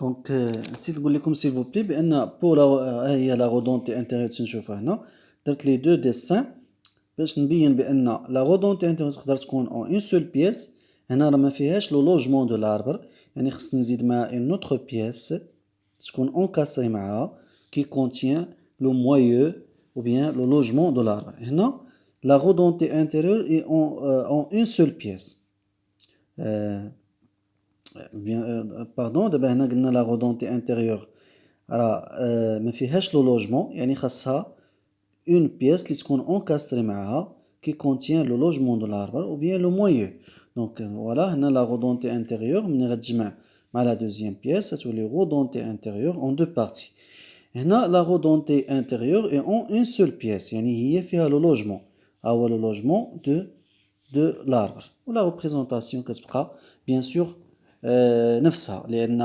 دونك نسيت نقول لكم سيل فو بلي بان بور ها هي لا غودونتي انتيريور تنشوفها هنا درت لي دو ديسان باش نبين بان لا غودونتي انتيريور تقدر تكون اون اون سول بيس. هنا راه ما فيهاش لو لوجمون دو لاربر، يعني خصني نزيد معها اون اوتر بيس تكون اونكاسري معاها كي كونتيان لو مويو ou bien le logement de l'arbre. هنا la redondité intérieure est en une seule pièce. Bien, pardon, دابا هنا قلنا la redondité intérieure راه ما فيهاش لو لوجمون، يعني خاصها اون بيس اللي تكون انكاستري معاها كي كونتيان لو لوجمون دو لاربر او بيان لو مويو. دونك فوالا هنا لا غودونتي انتيريور ملي غتجمع مع لا دوزيام بيس تولي غودونتي انتيريور اون دو بارتي. هنا لا غودونتي انتيريور اي اون اون سول بيس، يعني هي فيها لو لوجمون، ها هو لو لوجمون دو لاربر. ولا ريبريزونطاسيون كتبقى بيان سور نفسها، لان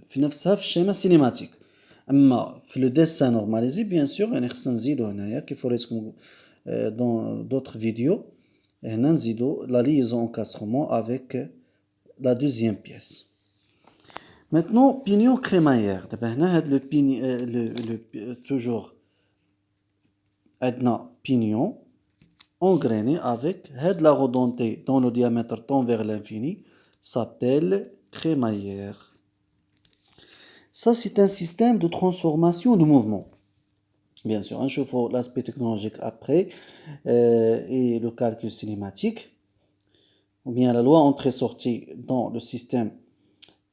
في نفسها في الشيما سينيماتيك. اما في لو ديسان نورماليزي بيان سور يعني خصنا نزيدو هنايا كيف وريتكم دون دوطخ فيديو، هنا نزيدو لا ليزون انكاسترومون افيك لا دوزيام بيس. Maintenant, pignon crémaillère. دابا هنا هاد لو بيني توجور عندنا pignon engrainé avec هاد la redondée dont le diamètre tend vers l'infini s'appelle crémaillère. Ça, c'est un système de transformation de mouvement. Bien sûr, نشوفوا l'aspect technologique après et le calcul cinématique. Ou bien la loi entrée-sortie dans le système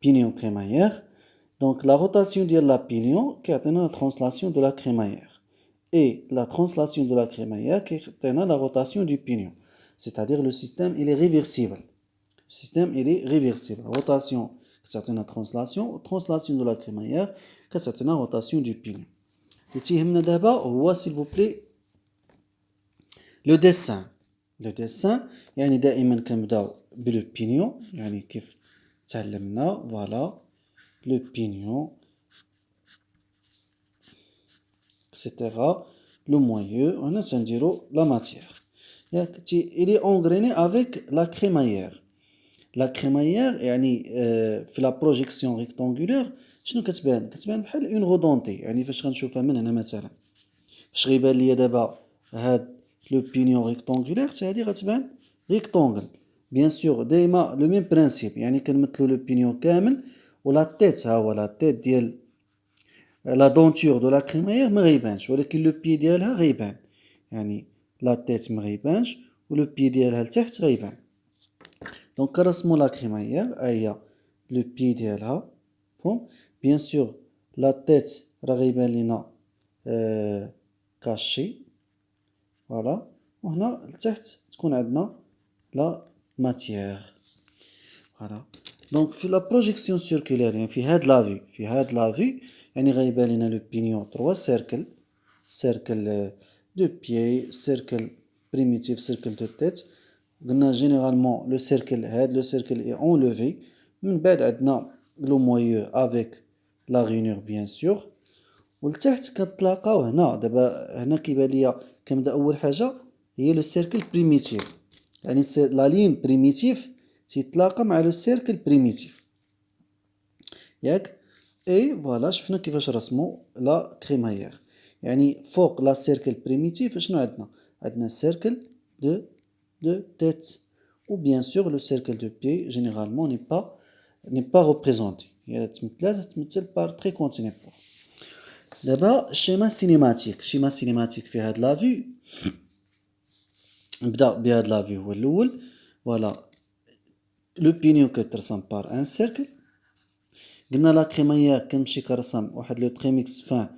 pignon crémaillère. Donc la rotation de la pignon qui atteint la translation de la crémaillère. Et la translation de la crémaillère qui atteint la rotation du pignon. C'est-à-dire le système il est réversible. Le système il est réversible. Rotation qui atteint la translation de la crémaillère qui atteint la rotation du pignon. اللي تيهمنا دابا هو s'il vous plaît لو ديسان. لو ديسان يعني دائما كنبداو بلو بينيون، يعني كيف تعلمنا فوالا لو بينيون اكسيتيرا لو مويو. هنا تنديرو لا ماتيير ياك il est engrainé avec la crémaillère. لا كريمايير يعني في لا بروجيكسيون ريكتانغولير شنو كتبان؟ كتبان بحال اون غودونتي. يعني فاش غنشوفها من هنا مثلا، فاش غيبان ليا دابا هاد لو بينيون ريكتانغولير حتى هادي غتبان ريكتونغل. بيان سور دايما لو ميم برانسيب، يعني كنمثلو لو بينيون كامل ولا تيت، ها هو لا تيت ديال لا دونتور دو لا كريمايير ما غيبانش، ولكن لو بي ديالها غيبان. يعني لا تيت ما غيبانش ولو بي ديالها لتحت غيبان. دونك كنرسمو لا كريمايير، ها هي لو بي ديالها فهم. بيان سور لا تيت راه غيبان لينا كاشي فوالا، وهنا لتحت تكون عندنا لا ماتيير فوالا. دونك في لا بروجيكسيون سيركولير يعني في هاد لا في يعني غيبان لينا لو بينيون 3 سيركل، سيركل دو بيي، سيركل بريميتيف، سيركل دو تيت. قلنا جينيرالمون لو سيركل هاد لو سيركل اي اونلوفي، من بعد عندنا لو مويو افيك لا غينور بيان سور، ولتحت كتلاقاو هنا. دابا هنا كيبان ليا كنبدا اول حاجه هي لو سيركل بريميتيف، يعني لا لين بريميتيف تيتلاقى مع لو سيركل بريميتيف ياك. اي فوالا شفنا كيفاش رسمو لا كريمايير. يعني فوق لا سيركل بريميتيف شنو عندنا؟ عندنا سيركل de tête ou bien sûr le cercle de pied généralement n'est pas représenté. Il y a تمثل par très continu. دابا schéma cinématique في هاد لا في نبدا بهاد لا في هو الاول. فوالا لو بينيون كترسم بار ان سيركل. قلنا لا كريمايير كنمشي كنرسم واحد لو تريميكس فان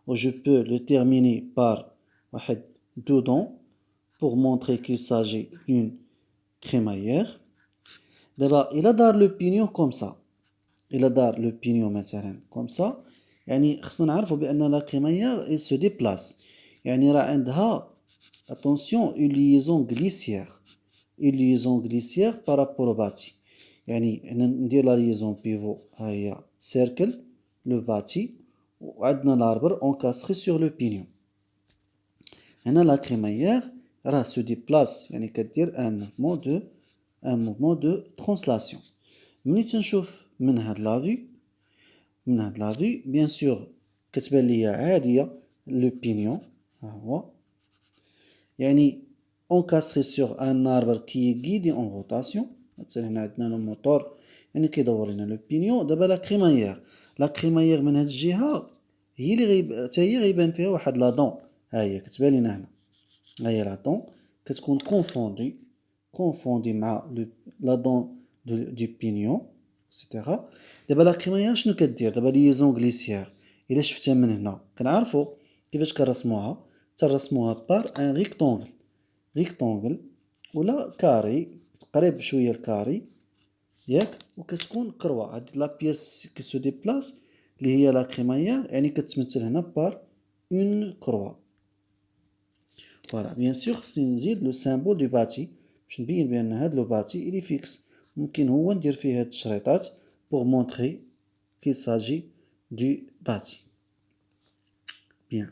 و جو بو لو تيرميني بار واحد دو دون pour montrer qu'il s'agit d'une crémaillère. دابا إلا دار لو بينيون كوم سا، إلا دار لو بينيون مثلا كوم سا، يعني خصنا نعرفو بأن لا كريمايير إل سو ديبلاس، يعني راه عندها اتونسيون اون ليزون غليسيير، اون ليزون غليسيير بارابور او باتي. يعني هنا ندير لا ليزون بيفو، ها هي سيركل لو باتي وعندنا لاربر اونكاستري سور لو بينيون. هنا لا كريمايير se déplace, يعني كدير un mouvement de translation. ملي تنشوف من هاد لافي بيان سور كتبان ليا عادية لو بينيون ها هو يعني اونكاستري سوغ ان اربر كي غيدي اون روتاسيون. مثلا هنا عندنا لو موتور يعني كيدور لنا لو بينيون. دابا لا كريمايير من هاد الجهة هي اللي حتى هي غيبان فيها واحد لا دون. ها هي كتبان لينا هنا، ها هي لا دون كتكون كونفوندي مع لا دون دو بينيون اكسيتيرا. دابا لا كريمايير شنو كدير؟ دابا ليزون غليسيير الا شفتها من هنا كنعرفو كيفاش كنرسموها. تنرسموها بار ان ريكتونغل ولا كاري قريب شويه الكاري ياك، وكتكون قروه. هاد لا بياس كي سو ديبلاس اللي هي لا كريمايير يعني كتمثل هنا بار اون كروه. فوالا بيان سور خصني نزيد لو سامبول دو باتي باش نبين بان هاد لو باتي الي فيكس. ممكن هو ندير فيه هاد التشريطات بوغ مونطري كيل ساجي دو باتي. بيان.